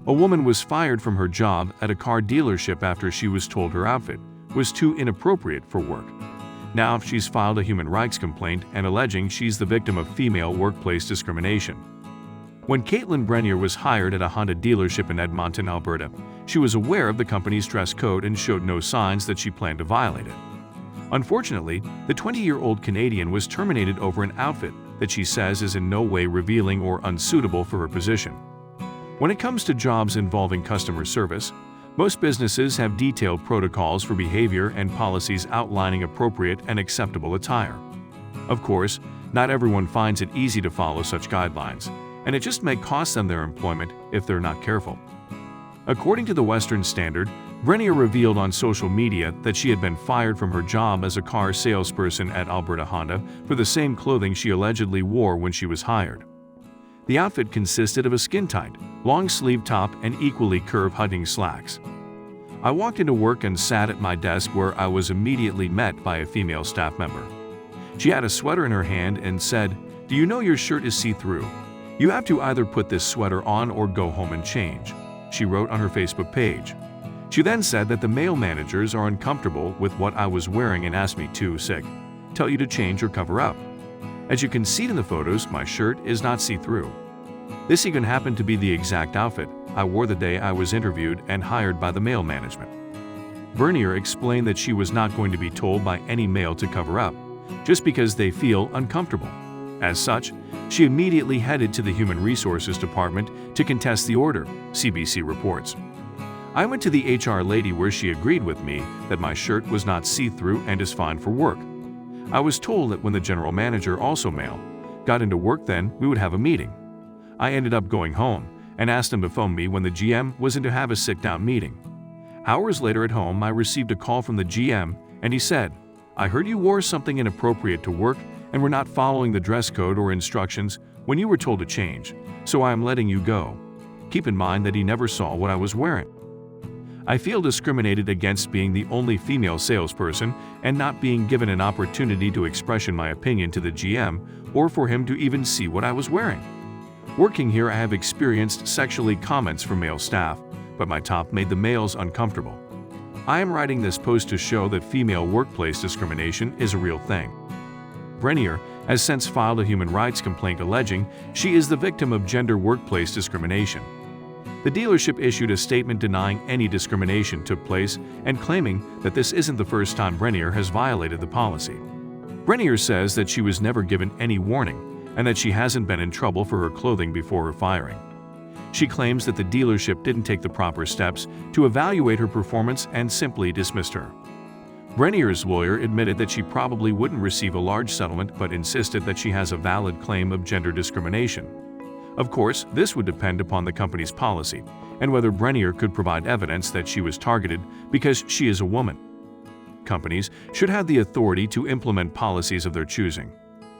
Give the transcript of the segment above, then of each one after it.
A woman was fired from her job at a car dealership after she was told her outfit was too inappropriate for work. Now she's filed a human rights complaint and alleging she's the victim of female workplace discrimination. When Caitlin Brenier was hired at a Honda dealership in Edmonton, Alberta, she was aware of the company's dress code and showed no signs that she planned to violate it. Unfortunately, the 20-year-old Canadian was terminated over an outfit that she says is in no way revealing or unsuitable for her position. When it comes to jobs involving customer service, most businesses have detailed protocols for behavior and policies outlining appropriate and acceptable attire. Of course, not everyone finds it easy to follow such guidelines, and it just may cost them their employment if they're not careful. According to the Western Standard, Brenier revealed on social media that she had been fired from her job as a car salesperson at Alberta Honda for the same clothing she allegedly wore when she was hired. The outfit consisted of a skin-tight, long-sleeve top and equally curved hunting slacks. I walked into work and sat at my desk where I was immediately met by a female staff member. She had a sweater in her hand and said, "Do you know your shirt is see-through? You have to either put this sweater on or go home and change," she wrote on her Facebook page. She then said that the male managers are uncomfortable with what I was wearing and asked me to tell you to change or cover up. As you can see in the photos, my shirt is not see-through. This even happened to be the exact outfit I wore the day I was interviewed and hired by the male management. Brenier explained that she was not going to be told by any male to cover up, just because they feel uncomfortable. As such, she immediately headed to the Human Resources Department to contest the order, CBC reports. I went to the HR lady where she agreed with me that my shirt was not see-through and is fine for work. I was told that when the general manager, also male, got into work then we would have a meeting. I ended up going home and asked him to phone me when the GM was in to have a sit-down meeting. Hours later at home, I received a call from the GM and he said, "I heard you wore something inappropriate to work and were not following the dress code or instructions when you were told to change, so I am letting you go." Keep in mind that he never saw what I was wearing. I feel discriminated against being the only female salesperson and not being given an opportunity to express my opinion to the GM or for him to even see what I was wearing. Working here, I have experienced sexually comments from male staff, but my top made the males uncomfortable. I am writing this post to show that female workplace discrimination is a real thing. Brenier has since filed a human rights complaint alleging she is the victim of gender workplace discrimination. The dealership issued a statement denying any discrimination took place and claiming that this isn't the first time Brenier has violated the policy. Brenier says that she was never given any warning and that she hasn't been in trouble for her clothing before her firing. She claims that the dealership didn't take the proper steps to evaluate her performance and simply dismissed her. Brenier's lawyer admitted that she probably wouldn't receive a large settlement but insisted that she has a valid claim of gender discrimination. Of course, this would depend upon the company's policy and whether Brenier could provide evidence that she was targeted because she is a woman. Companies should have the authority to implement policies of their choosing.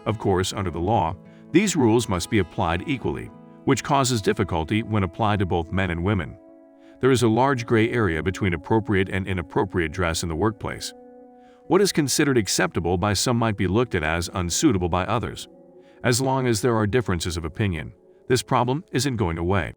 Of course, under the law, these rules must be applied equally, which causes difficulty when applied to both men and women. There is a large gray area between appropriate and inappropriate dress in the workplace. What is considered acceptable by some might be looked at as unsuitable by others. As long as there are differences of opinion, this problem isn't going away.